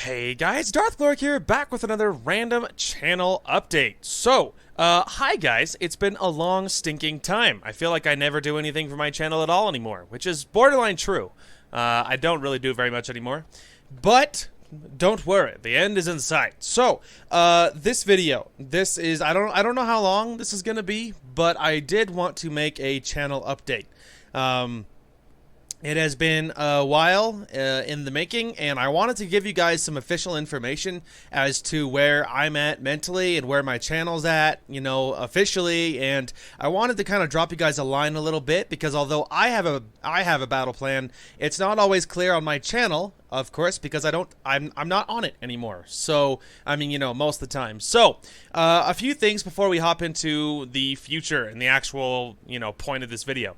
Hey guys, Darth Glork here, back with another random channel update. Hi guys, it's been a long stinking time. I feel like I never do anything for my channel at all anymore, which is borderline true. I don't really do very much anymore, but don't worry, the end is in sight. This video, I don't know how long this is gonna be, but I did want to make a channel update. It has been a while in the making, and I wanted to give you guys some official information as to where I'm at mentally and where my channel's at, you know, officially. And I wanted to kind of drop you guys a line a little bit, because although I have a battle plan, it's not always clear on my channel, of course, because I'm not on it anymore. So, I mean, you know, most of the time. So, a few things before we hop into the future and the actual, you know, point of this video.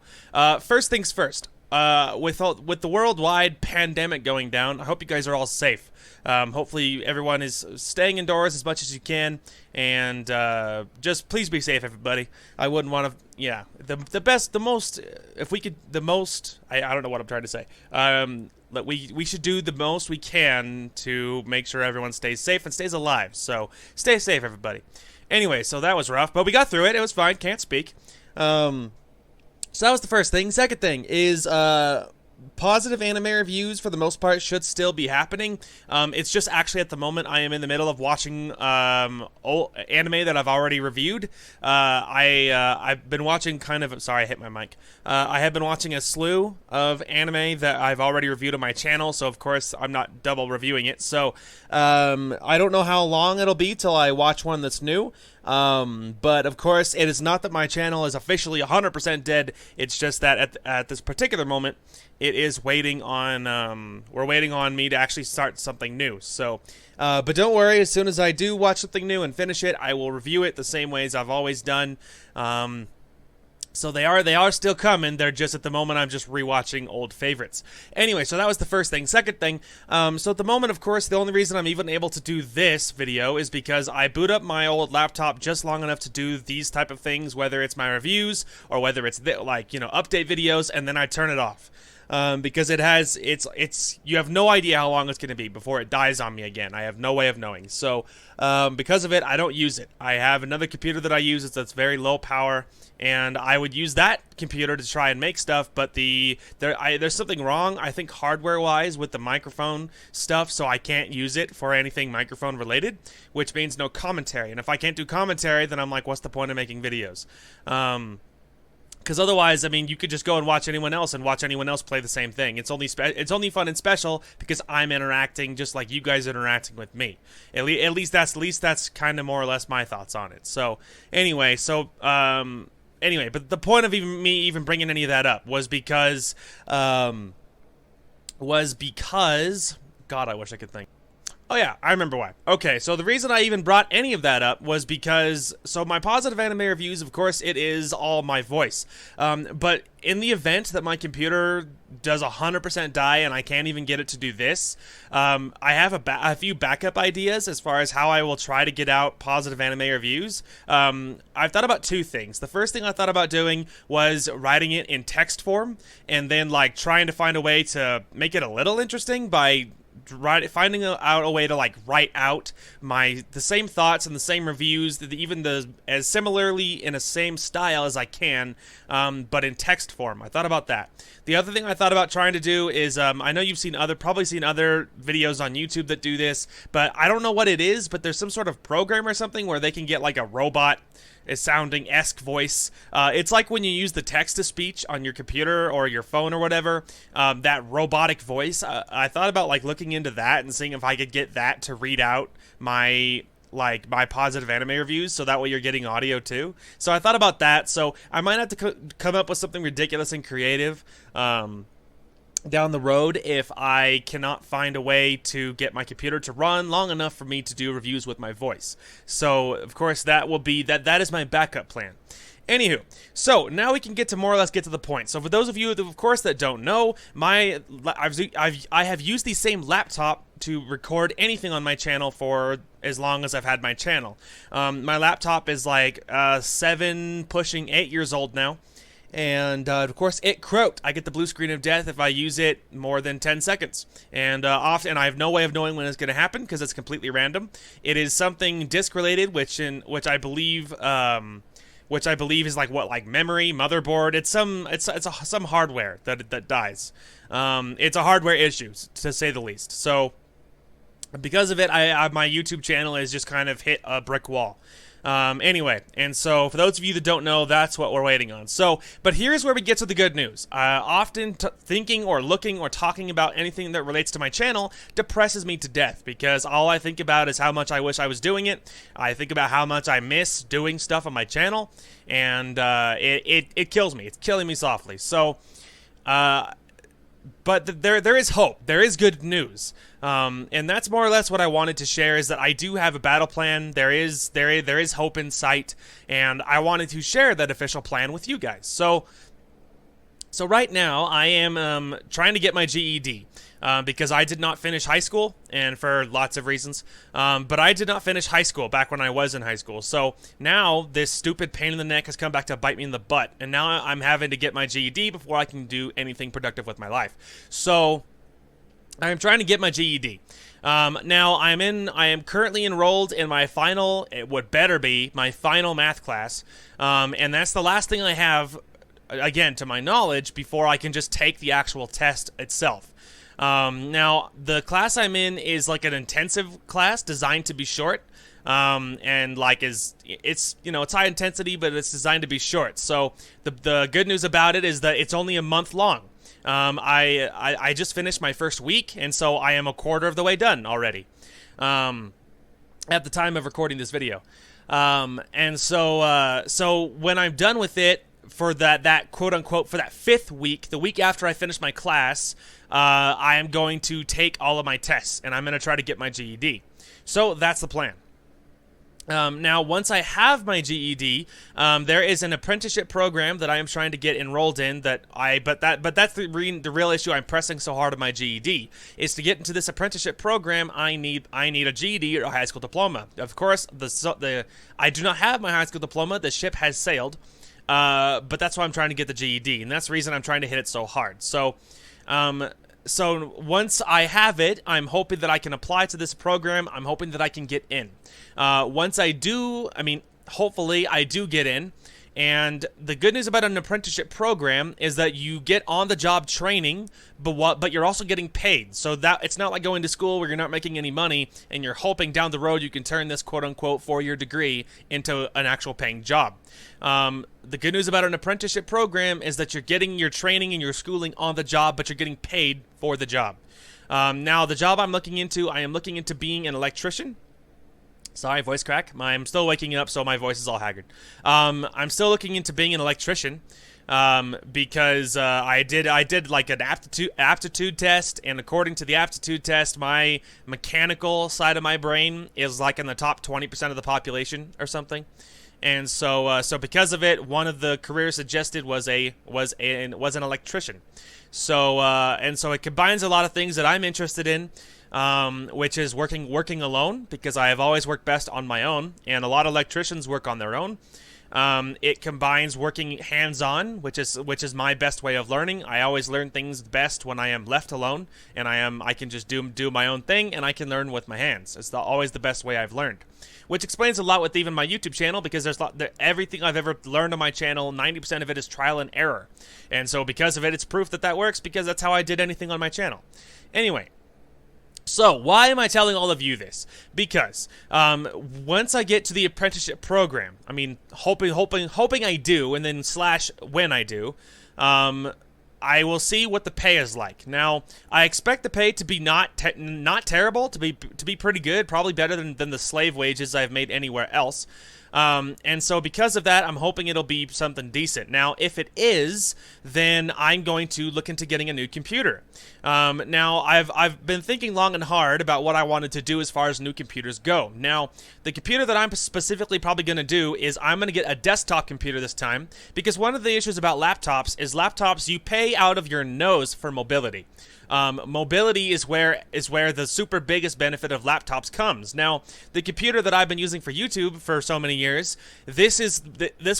First things first. With the worldwide pandemic going down, I hope you guys are all safe. Hopefully everyone is staying indoors as much as you can, and just please be safe, everybody. I wouldn't want to, yeah, the best, the most, if we could, the most, I don't know what I'm trying to say. We should do the most we can to make sure everyone stays safe and stays alive. So stay safe, everybody. Anyway, so that was rough, but we got through it. It was fine. Can't speak. So that was the first thing. Second thing is positive anime reviews for the most part should still be happening. It's just actually at the moment I am in the middle of watching old anime that I've already reviewed. I've been watching kind of, sorry I hit my mic. I have been watching a slew of anime that I've already reviewed on my channel, so of course I'm not double reviewing it. So I don't know how long it'll be till I watch one that's new. But of course it is not that my channel is officially 100% dead. It's just that at this particular moment it is waiting on we're waiting on me to actually start something new. So but don't worry, as soon as I do watch something new and finish it, I will review it the same way as I've always done. So they are still coming. They're just, at the moment, I'm just rewatching old favorites. Anyway, so that was the first thing. Second thing, so at the moment, of course, the only reason I'm even able to do this video is because I boot up my old laptop just long enough to do these type of things, whether it's my reviews or whether it's like, you know, update videos, and then I turn it off. Because you have no idea how long it's going to be before it dies on me again. I have no way of knowing. So, because of it, I don't use it. I have another computer that I use that's very low power, and I would use that computer to try and make stuff, but there's something wrong, I think, hardware-wise with the microphone stuff, so I can't use it for anything microphone-related, which means no commentary. And if I can't do commentary, then I'm like, what's the point of making videos? Because otherwise, I mean, you could just go and watch anyone else play the same thing. It's only fun and special because I'm interacting just like you guys are interacting with me. At least that's kind of more or less my thoughts on it. So anyway, but the point of me even bringing any of that up was because God, I wish I could think. Oh yeah, I remember why. Okay, so the reason I even brought any of that up was because, so my positive anime reviews, of course, it is all my voice. But in the event that my computer does 100% die and I can't even get it to do this, I have a few backup ideas as far as how I will try to get out positive anime reviews. I've thought about two things. The first thing I thought about doing was writing it in text form, and then like trying to find a way to make it a little interesting by finding out a way to like write out the same thoughts and the same reviews, as similarly in a same style as I can, but in text form. I thought about that. The other thing I thought about trying to do is, I know you've probably seen other videos on YouTube that do this, but I don't know what it is, but there's some sort of program or something where they can get like a robot sounding-esque voice. It's like when you use the text-to-speech on your computer or your phone or whatever, that robotic voice. I thought about like looking into that and seeing if I could get that to read out my positive anime reviews, so that way you're getting audio too. So I thought about that, so I might have to come up with something ridiculous and creative down the road if I cannot find a way to get my computer to run long enough for me to do reviews with my voice. So of course that is my backup plan. Anywho, so now we can more or less get to the point. So for those of you, of course, that don't know, I have used the same laptop to record anything on my channel for as long as I've had my channel. My laptop is like 7 pushing 8 years old now. And of course, it croaked. I get the blue screen of death if I use it more than 10 seconds. And often I have no way of knowing when it's going to happen because it's completely random. It is something disk related, which I believe is like memory, motherboard. It's some hardware that dies. It's a hardware issue, to say the least. So because of it, my YouTube channel has just kind of hit a brick wall. Anyway, and so for those of you that don't know, that's what we're waiting on. So, but here's where we get to the good news. Often thinking or looking or talking about anything that relates to my channel depresses me to death because all I think about is how much I wish I was doing it. I think about how much I miss doing stuff on my channel, and it kills me. It's killing me softly. So, but there is hope. There is good news. And that's more or less what I wanted to share, is that I do have a battle plan. There is hope in sight, and I wanted to share that official plan with you guys. So right now I am trying to get my GED because I did not finish high school, and for lots of reasons. But I did not finish high school back when I was in high school. So now this stupid pain in the neck has come back to bite me in the butt, and now I'm having to get my GED before I can do anything productive with my life. So I'm trying to get my GED. Now I am currently enrolled in my final, it would better be my final math class, and that's the last thing I have, again, to my knowledge, before I can just take the actual test itself. Now the class I'm in is like an intensive class designed to be short, and like it's high intensity, but it's designed to be short. So the good news about it is that it's only a month long. I just finished my first week, and so I am a quarter of the way done already, at the time of recording this video. And so when I'm done with it for that quote unquote, for that 5th week, the week after I finish my class, I am going to take all of my tests, and I'm going to try to get my GED. So that's the plan. Now, once I have my GED, there is an apprenticeship program that I am trying to get enrolled in. But that's the real issue. I'm pressing so hard on my GED is to get into this apprenticeship program. I need a GED or a high school diploma. Of course, I do not have my high school diploma. The ship has sailed. But that's why I'm trying to get the GED, and that's the reason I'm trying to hit it so hard. So once I have it, I'm hoping that I can apply to this program. I'm hoping that I can get in. Once I do, hopefully I do get in. And the good news about an apprenticeship program is that you get on-the-job training, but you're also getting paid. So that it's not like going to school where you're not making any money, and you're hoping down the road you can turn this quote-unquote 4-year degree into an actual paying job. The good news about an apprenticeship program is that you're getting your training and your schooling on the job, but you're getting paid for the job. Now, the job I'm looking into, I am looking into being an electrician. Sorry, voice crack. I'm still waking up, so my voice is all haggard. I'm still looking into being an electrician because I did like an aptitude test, and according to the aptitude test, my mechanical side of my brain is like in the top 20% of the population or something. And so because of it, one of the careers suggested was an electrician. So it combines a lot of things that I'm interested in. Which is working alone, because I have always worked best on my own, and a lot of electricians work on their own. It combines working hands-on, which is my best way of learning. I always learn things best when I am left alone, and I can just do my own thing, and I can learn with my hands. It's always the best way I've learned, which explains a lot with even my YouTube channel, because everything I've ever learned on my channel, 90% of it is trial and error, and so because of it, it's proof that works, because that's how I did anything on my channel. Anyway. So, why am I telling all of you this? Because once I get to the apprenticeship program, hoping I do, and then / when I do, I will see what the pay is like. Now, I expect the pay to be not terrible, to be pretty good, probably better than the slave wages I've made anywhere else. And so because of that, I'm hoping it'll be something decent. Now, if it is, then I'm going to look into getting a new computer. Now, I've been thinking long and hard about what I wanted to do as far as new computers go. Now, the computer that I'm specifically probably going to do is I'm going to get a desktop computer this time, because one of the issues about laptops is you pay out of your nose for mobility. Mobility is where the super biggest benefit of laptops comes. Now, the computer that I've been using for YouTube for so many years, this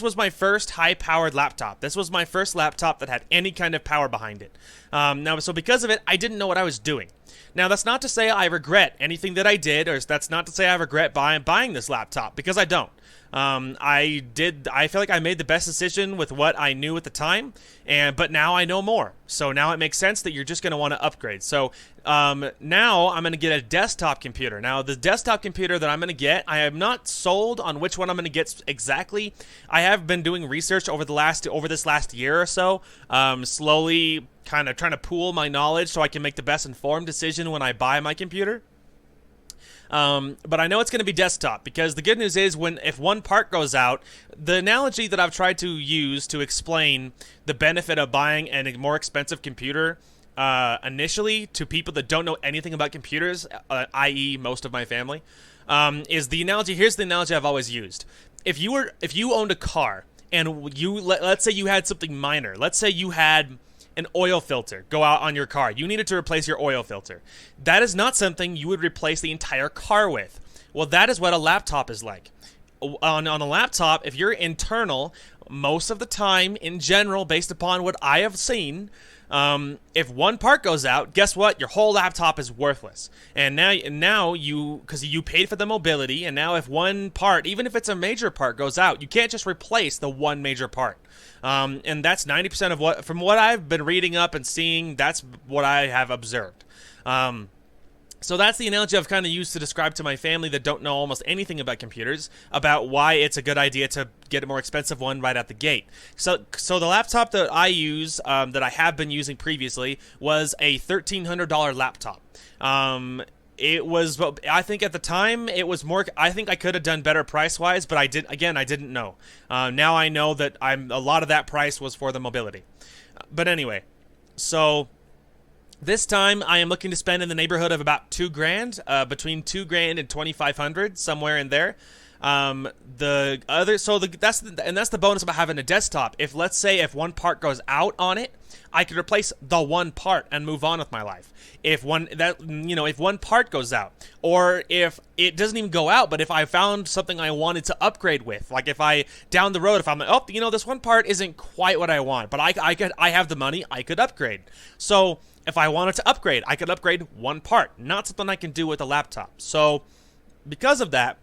was my first high-powered laptop. This was my first laptop that had any kind of power behind it. Now, so because of it, I didn't know what I was doing. Now, that's not to say I regret anything that I did, or that's not to say I regret buying this laptop, because I don't. I feel like I made the best decision with what I knew at the time, but now I know more. So now it makes sense that you're just going to want to upgrade. So now I'm going to get a desktop computer. Now, the desktop computer that I'm going to get, I am not sold on which one I'm going to get exactly. I have been doing research over this last year or so, slowly kind of trying to pool my knowledge so I can make the best informed decision when I buy my computer. But I know it's going to be desktop, because the good news is if one part goes out, the analogy that I've tried to use to explain the benefit of buying a more expensive computer initially to people that don't know anything about computers, i.e. most of my family, is the analogy. Here's the analogy I've always used. If you owned a car and let's say you had something minor, let's say you had an oil filter go out on your car. You needed to replace your oil filter. That is not something you would replace the entire car with. Well, that is what a laptop is like. On a laptop, if you're internal, most of the time, in general, based upon what I have seen, if one part goes out, guess what? Your whole laptop is worthless. And now because you paid for the mobility, and now if one part, even if it's a major part, goes out, you can't just replace the one major part. And that's 90% of from what I've been reading up and seeing, that's what I have observed. So that's the analogy I've kind of used to describe to my family that don't know almost anything about computers, about why it's a good idea to get a more expensive one right out the gate. So the laptop that I use, that I have been using previously, was a $1,300 laptop. It was, I think at the time, it was more, I think I could have done better price-wise, but I didn't know. Now I know that a lot of that price was for the mobility. But anyway, so this time I am looking to spend in the neighborhood of about $2,000, between $2,000 and $2,500, somewhere in there. That's the bonus about having a desktop. Let's say if one part goes out on it, I could replace the one part and move on with my life. If one part goes out, or if it doesn't even go out, but if I found something I wanted to upgrade with, like if I'm like, this one part isn't quite what I want, but I have the money, I could upgrade. So if I wanted to upgrade, I could upgrade one part, not something I can do with a laptop. So because of that,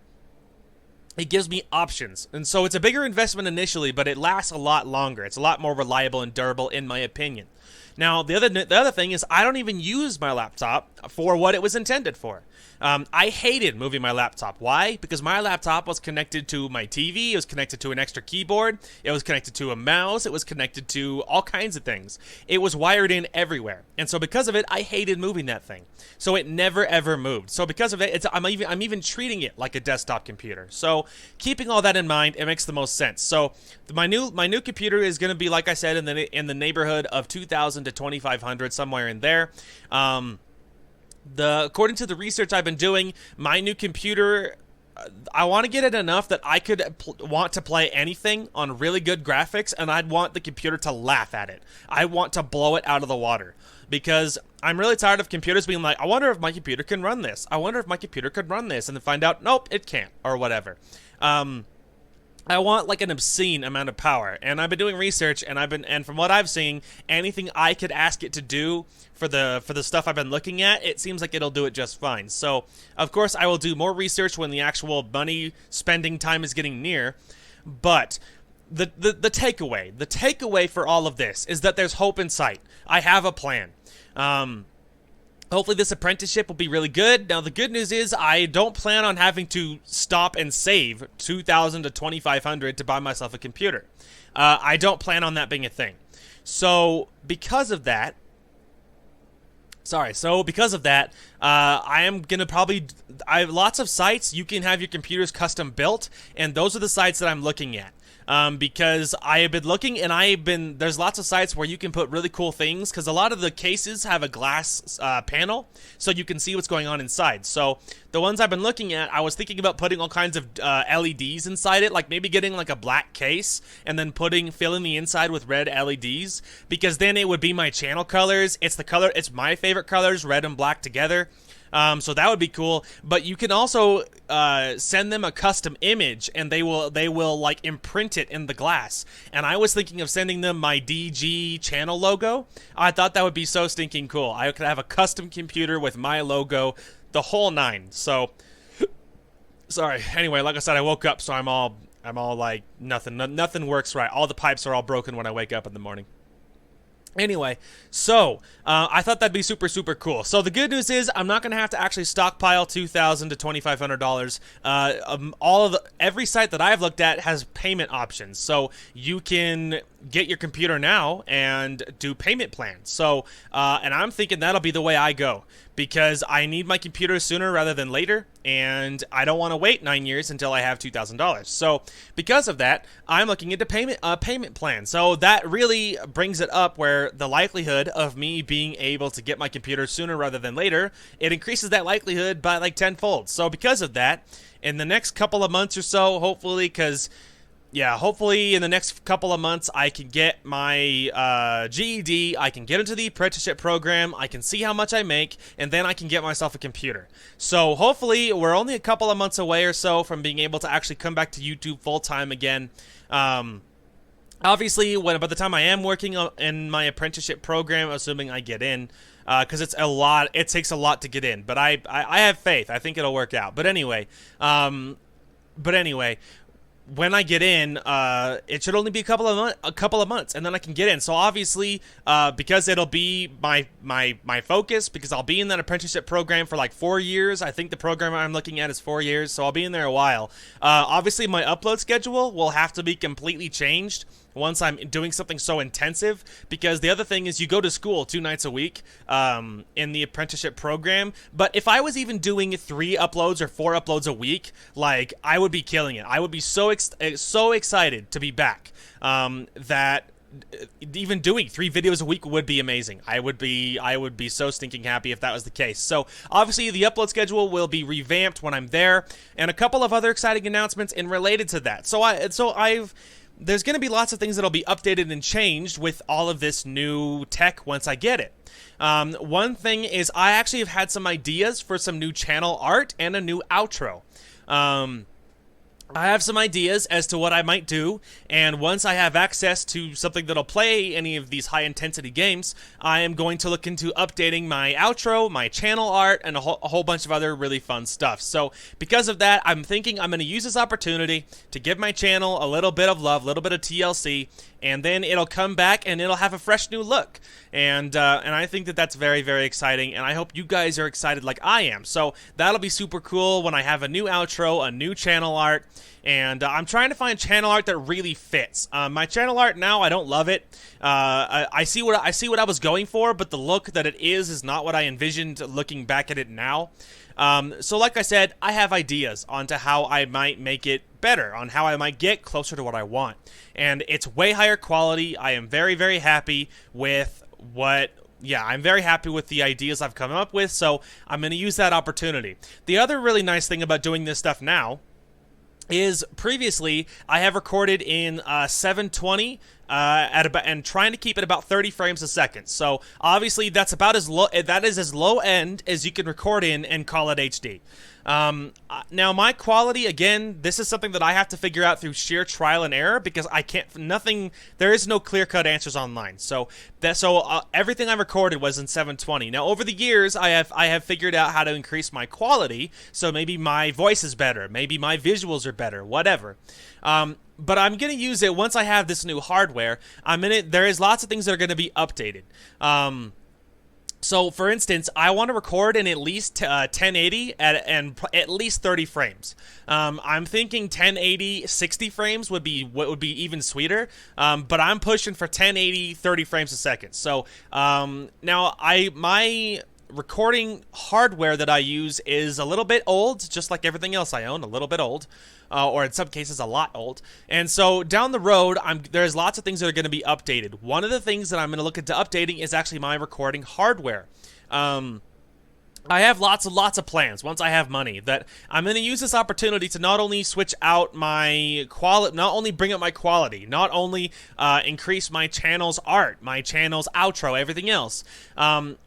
it gives me options. And so it's a bigger investment initially, but it lasts a lot longer. It's a lot more reliable and durable, in my opinion. Now, the other thing is I don't even use my laptop for what it was intended for. I hated moving my laptop. Why? Because my laptop was connected to my TV, it was connected to an extra keyboard, it was connected to a mouse, it was connected to all kinds of things. It was wired in everywhere. And so because of it, I hated moving that thing. So it never ever moved. So because of it, I'm even treating it like a desktop computer. So keeping all that in mind, it makes the most sense. So my new computer is going to be, like I said, in the neighborhood of $2,000 to $2,500, somewhere in there. According to the research I've been doing, my new computer, I want to get it enough that I could want to play anything on really good graphics, and I'd want the computer to laugh at it. I want to blow it out of the water, because I'm really tired of computers being like, I wonder if my computer can run this. I wonder if my computer could run this, and then find out, nope, it can't, or whatever. I want like an obscene amount of power, and I've been doing research, and from what I've seen, anything I could ask it to do for the stuff I've been looking at, it seems like it'll do it just fine. So, of course, I will do more research when the actual money spending time is getting near. But the takeaway for all of this is that there's hope in sight. I have a plan. Hopefully this apprenticeship will be really good. Now, the good news is I don't plan on having to stop and save $2,000 to $2,500 to buy myself a computer. I don't plan on that being a thing. So because of that, I am going to I have lots of sites. You can have your computers custom built, and those are the sites that I'm looking at. because I have been looking, and there's lots of sites where you can put really cool things, because a lot of the cases have a glass panel, so you can see what's going on inside. So the ones I've been looking at, I was thinking about putting all kinds of LEDs inside it, like maybe getting like a black case and then filling the inside with red LEDs, because then it would be my channel colors. It's my favorite colors, red and black together. So that would be cool. But you can also send them a custom image, and they will like imprint it in the glass. And I was thinking of sending them my DG channel logo. I thought that would be so stinking cool. I could have a custom computer with my logo, the whole nine. So sorry. Anyway, like I said, I woke up, so I'm all like nothing works right. All the pipes are all broken when I wake up in the morning. Anyway, so I thought that'd be super, super cool. So the good news is I'm not going to have to actually stockpile $2,000 to $2,500. Every site that I've looked at has payment options, so you can get your computer now and do payment plans. So and I'm thinking that'll be the way I go, because I need my computer sooner rather than later, and I don't want to wait 9 years until I have $2,000. So because of that, I'm looking into payment plan. So that really brings it up where the likelihood of me being able to get my computer sooner rather than later, it increases that likelihood by like tenfold. So because of that, in the next couple of months or so, hopefully in the next couple of months, I can get my GED, I can get into the apprenticeship program, I can see how much I make, and then I can get myself a computer. So hopefully, we're only a couple of months away or so from being able to actually come back to YouTube full-time again. Obviously, by the time I am working in my apprenticeship program, assuming I get in, because it takes a lot to get in, but I have faith. I think it'll work out. But anyway, when I get in, it should only be a couple of months, and then I can get in. So obviously, because it'll be my focus, because I'll be in that apprenticeship program for like 4 years. I think the program I'm looking at is 4 years, so I'll be in there a while. Obviously, my upload schedule will have to be completely changed once I'm doing something so intensive, because the other thing is you go to school 2 nights a week in the apprenticeship program. But if I was even doing 3 uploads or 4 uploads a week, like, I would be killing it. I would be so excited to be back that even doing 3 videos a week would be amazing. I would be so stinking happy if that was the case. So obviously the upload schedule will be revamped when I'm there, and a couple of other exciting announcements in related to that. There's going to be lots of things that'll be updated and changed with all of this new tech once I get it. One thing is I actually have had some ideas for some new channel art and a new outro. I have some ideas as to what I might do, and once I have access to something that'll play any of these high-intensity games, I am going to look into updating my outro, my channel art, and a whole bunch of other really fun stuff. So because of that, I'm thinking I'm going to use this opportunity to give my channel a little bit of love, a little bit of TLC, and then it'll come back and it'll have a fresh new look. And I think that that's very, very exciting, and I hope you guys are excited like I am. So that'll be super cool when I have a new outro, a new channel art, and I'm trying to find channel art that really fits. My channel art now, I don't love it. I see what I was going for, but the look that it is not what I envisioned looking back at it now. So like I said, I have ideas onto how I might make it better, on how I might get closer to what I want. And it's way higher quality. I am very, very happy with I'm very happy with the ideas I've come up with, so I'm going to use that opportunity. The other really nice thing about doing this stuff now is previously I have recorded in 720 and trying to keep it about 30 frames a second. So obviously that's about as low. That is as low end as you can record in and call it HD. Now my quality, again, this is something that I have to figure out through sheer trial and error, because there is no clear-cut answers online. So everything I recorded was in 720. Now over the years, I have figured out how to increase my quality, so maybe my voice is better, maybe my visuals are better, whatever. But I'm going to use it once I have this new hardware. There is lots of things that are going to be updated. So, for instance, I want to record in at least 1080 and at least 30 frames. I'm thinking 1080 60 frames would be even sweeter, but I'm pushing for 1080 30 frames a second. So now recording hardware that I use is a little bit old, just like everything else I own, a little bit old. Or in some cases a lot old. And so down the road, there's lots of things that are going to be updated. One of the things that I'm going to look into updating is actually my recording hardware. I have lots of plans once I have money that I'm going to use this opportunity to not only switch out my quality, not only bring up my quality, not only increase my channel's art, my channel's outro, everything else.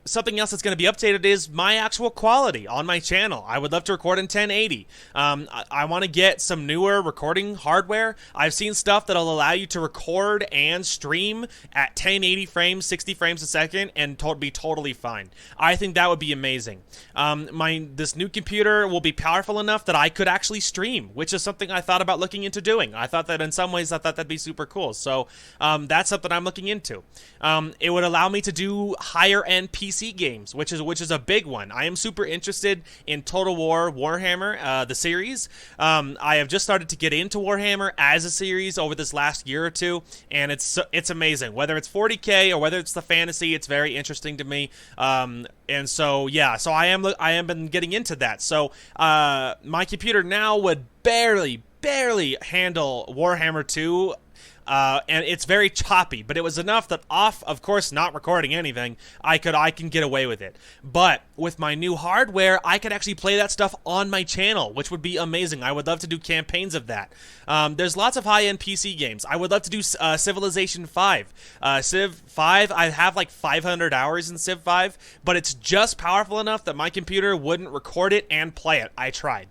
Something else that's going to be updated is my actual quality on my channel. I would love to record in 1080. I want to get some newer recording hardware. I've seen stuff that'll allow you to record and stream at 1080 frames, 60 frames a second, and be totally fine. I think that would be amazing. This new computer will be powerful enough that I could actually stream, which is something I thought about looking into doing. I thought that in some ways that'd be super cool. So that's something I'm looking into. It would allow me to do higher end PC games, which is a big one. I am super interested in Total War Warhammer, the series. I have just started to get into Warhammer as a series over this last year or two, and it's amazing. Whether it's 40K or whether it's the fantasy, it's very interesting to me. And so yeah, so I am been getting into that. So my computer now would barely handle Warhammer 2. And it's very choppy, but it was enough that of course, not recording anything, I can get away with it. But with my new hardware, I could actually play that stuff on my channel, which would be amazing. I would love to do campaigns of that. There's lots of high-end PC games. I would love to do Civilization 5. Civ 5, I have like 500 hours in Civ 5, but it's just powerful enough that my computer wouldn't record it and play it. I tried.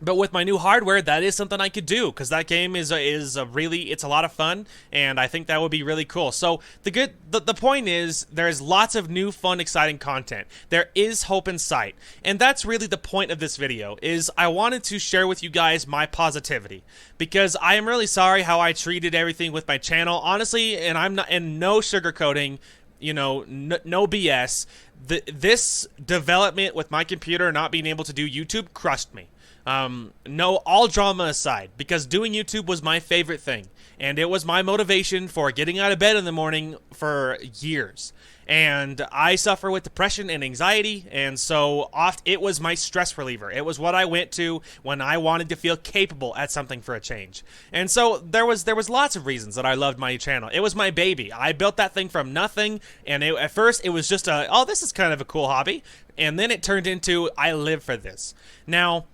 But with my new hardware, that is something I could do, because that game it's a lot of fun, and I think that would be really cool. So the point is, there's lots of new, fun, exciting content. There is hope in sight, and that's really the point of this video. Is I wanted to share with you guys my positivity, because I am really sorry how I treated everything with my channel, honestly, and I'm not, and no sugarcoating. No BS. This development with my computer not being able to do YouTube crushed me. No, all drama aside, because doing YouTube was my favorite thing, and it was my motivation for getting out of bed in the morning for years. And I suffer with depression and anxiety, and so it was my stress reliever. It was what I went to when I wanted to feel capable at something for a change. And so there was lots of reasons that I loved my channel. It was my baby. I built that thing from nothing, and at first it was just this is kind of a cool hobby, and then it turned into, I live for this. Now,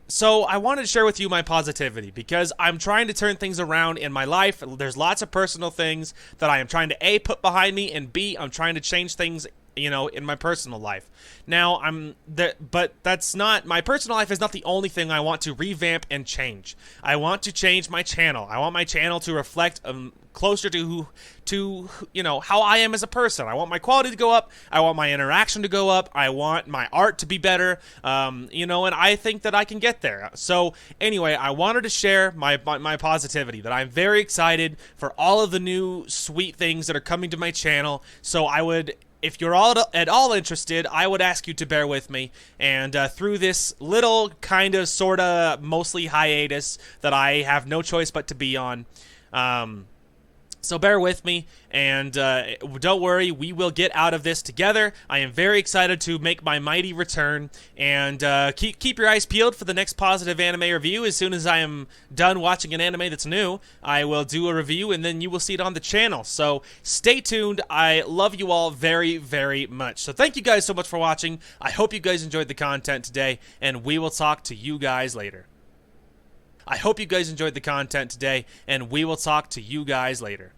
so I wanted to share with you my positivity, because I'm trying to turn things around in my life. There's lots of personal things that I am trying to A, put behind me, and B, I'm trying to change things, in my personal life. Now, but that's not, my personal life is not the only thing I want to revamp and change. I want to change my channel. I want my channel to reflect closer to how I am as a person. I want my quality to go up. I want my interaction to go up. I want my art to be better. And I think that I can get there. So anyway, I wanted to share my positivity, that I'm very excited for all of the new sweet things that are coming to my channel. So if you're at all interested, I would ask you to bear with me, and through this little kind of sort of mostly hiatus that I have no choice but to be on. So bear with me, and don't worry, we will get out of this together. I am very excited to make my mighty return, and keep your eyes peeled for the next positive anime review. As soon as I am done watching an anime that's new, I will do a review, and then you will see it on the channel. So stay tuned. I love you all very, very much. So thank you guys so much for watching. I hope you guys enjoyed the content today, and we will talk to you guys later. I hope you guys enjoyed the content today, and we will talk to you guys later.